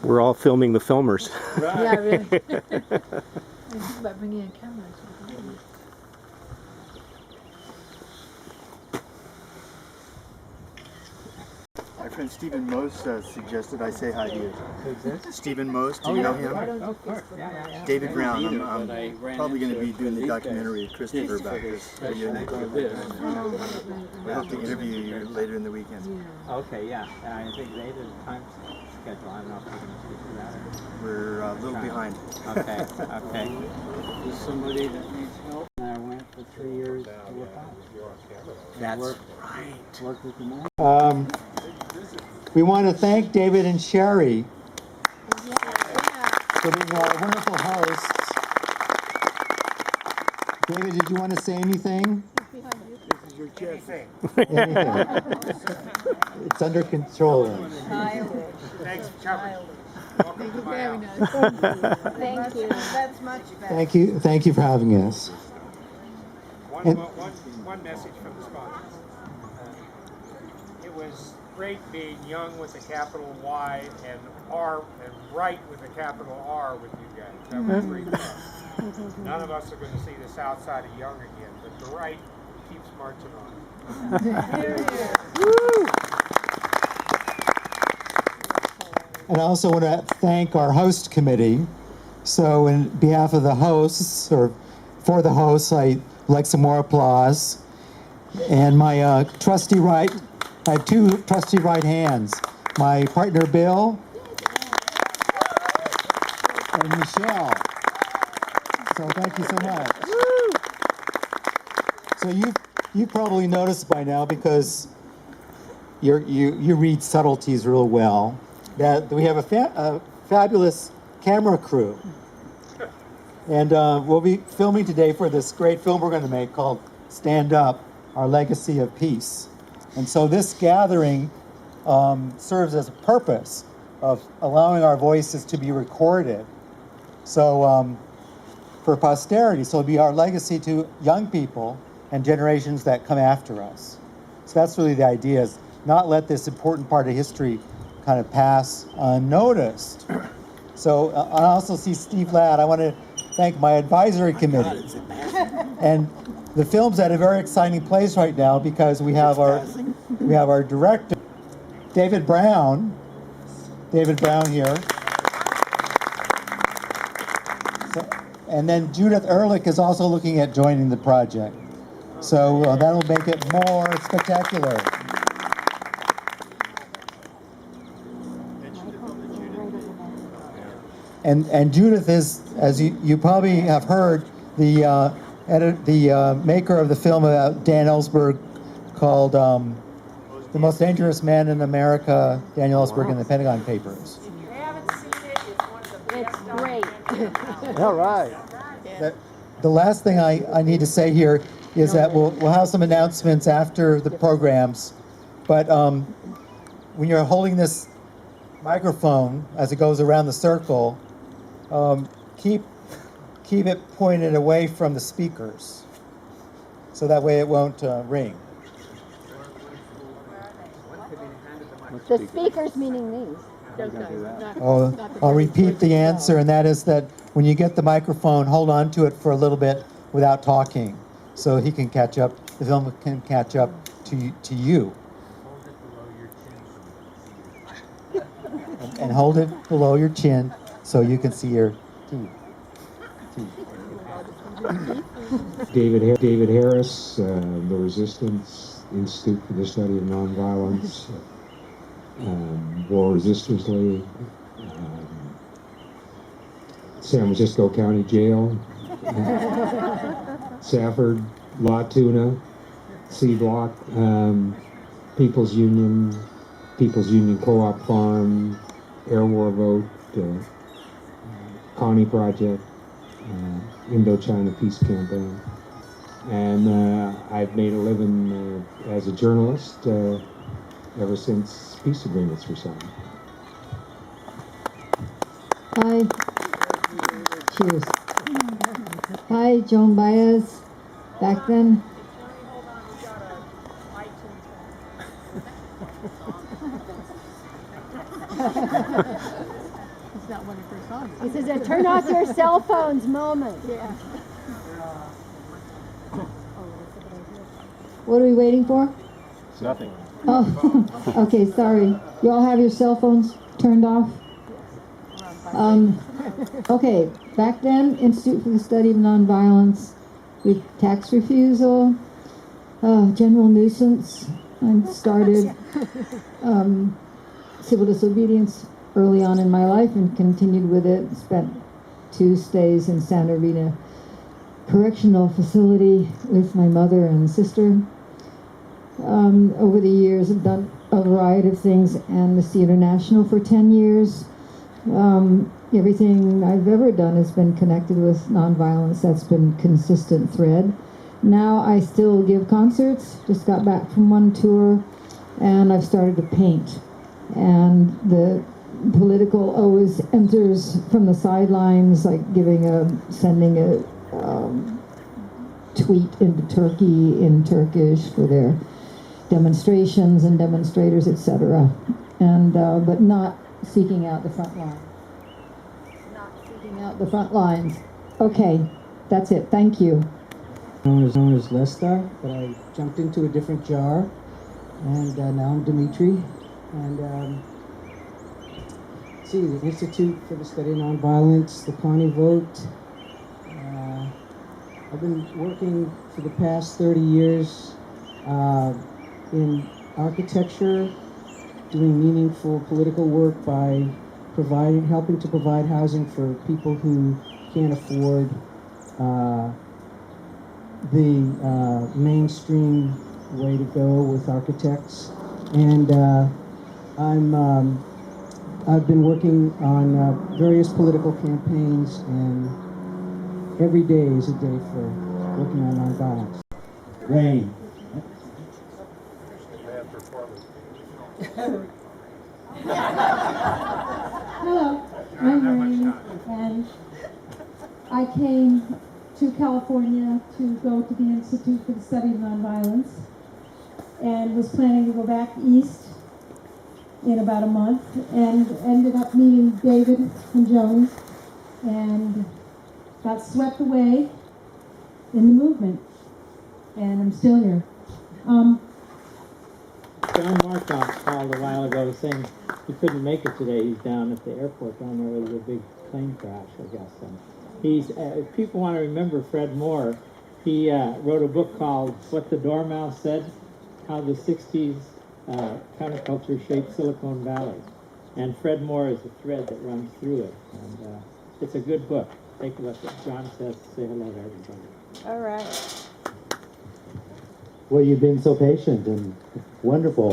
We're all filming the filmers. Right. Yeah, really. I think about bringing a camera. My friend Stephen Most suggested I say hi to you. Stephen Most, do you know him? Of course. Yeah. David Brown. I'm But I ran probably going to be into doing the these documentary guys of Christopher about this. special for this. I hope to interview you later in the weekend. Okay, yeah. I think they did a time schedule. I don't know if we're going to speak to that. We're a little behind. Okay, okay. There's somebody that needs help. And I went for 3 years to work on it. That's Work with the man. We want to thank David and Sherry for being our wonderful hosts. David, did you want to say anything? This is your chance. Anything? It's under control. Thanks for coming. Very nice. Thank you. That's much better. Thank you for having us. One message from the sponsors. It was great being young with a capital Y and R and right with a capital R with you guys. That was great fun. None of us are going to see the south side of young again, but the right keeps marching on. And I also want to thank our host committee. So in behalf of the hosts, or for the hosts, I'd like some more applause. And my trusty right, I have two trusty right hands. My partner Bill and Michelle. So thank you so much. So you've probably noticed by now, because you read subtleties real well, that we have a fabulous camera crew. And we'll be filming today for this great film we're going to make called Stand Up, Our Legacy of Peace. And so this gathering serves as a purpose of allowing our voices to be recorded. So for posterity, so it'll be our legacy to young people and generations that come after us. So that's really the idea, is not let this important part of history kind of pass unnoticed. So I also see Steve Ladd. I want to thank my advisory committee. And the film's at a very exciting place right now, because we have our director, David Brown here. And then Judith Ehrlich is also looking at joining the project. So that'll make it more spectacular. And Judith is, as you probably have heard, the maker of the film about Dan Ellsberg called The Most Dangerous Man in America, Daniel Ellsberg and the Pentagon Papers. If you haven't seen it, it's one of the best. It's great. All right. The last thing I need to say here is that we'll have some announcements after the programs, but when you're holding this microphone as it goes around the circle, keep it pointed away from the speakers, so that way it won't ring. The speakers meaning these. I'll repeat the answer, and that is that when you get the microphone, hold on to it for a little bit without talking, so he can catch up, the film can catch up to you. And hold it below your chin so you can see your teeth. David Harris, the Resistance Institute for the Study of Nonviolence, War Resistance League, San Francisco County Jail, Safford, La Tuna, C Block, People's Union Co-op Farm, Air War Vote, Connie Project, Indochina Peace Campaign. And I've made a living as a journalist ever since peace agreements were signed. Hi. Cheers. Hi, Joan Baez. Back then. It's not one of her songs. This is a turn off your cell phones moment. Yeah. What are we waiting for? Nothing. Oh, okay, sorry. You all have your cell phones turned off? Okay, back then, Institute for the Study of Nonviolence, with tax refusal, general nuisance. I started civil disobedience early on in my life and continued with it. Spent 2 stays in Santa Rita Correctional Facility with my mother and sister. Over the years, I've done a variety of things, Amnesty International for 10 years. Everything I've ever done has been connected with nonviolence. That's been consistent thread. Now I still give concerts, just got back from one tour, and I've started to paint. And the political always enters from the sidelines, like sending a tweet into Turkey in Turkish for their demonstrations and demonstrators, etc. And but not seeking out the front line. Not seeking out the front lines. Okay, that's it. Thank you. Known as Lesta, but I jumped into a different jar, and now I'm Dimitri. And see, the Institute for the Study of Nonviolence, the Connie Vote. I've been working for the past 30 years in architecture, doing meaningful political work by helping to provide housing for people who can't afford the mainstream way to go with architects. And I've been working on various political campaigns, and every day is a day for working on nonviolence. Rain. Hello, I'm Rain, and I came to California to go to the Institute for the Study of Nonviolence, and was planning to go back east in about a month, and ended up meeting David and Jones, and got swept away in the movement, and I'm still here. John Markoff called a while ago saying he couldn't make it today. He's down at the airport down there with a big plane crash, I guess. And he's, if people want to remember Fred Moore, he wrote a book called What the Dormouse Said, How the 60s Counterculture Shaped Silicon Valley. And Fred Moore is a thread that runs through it. And it's a good book. Take a look at John says, say hello to everybody. All right. Well, you've been so patient and wonderful.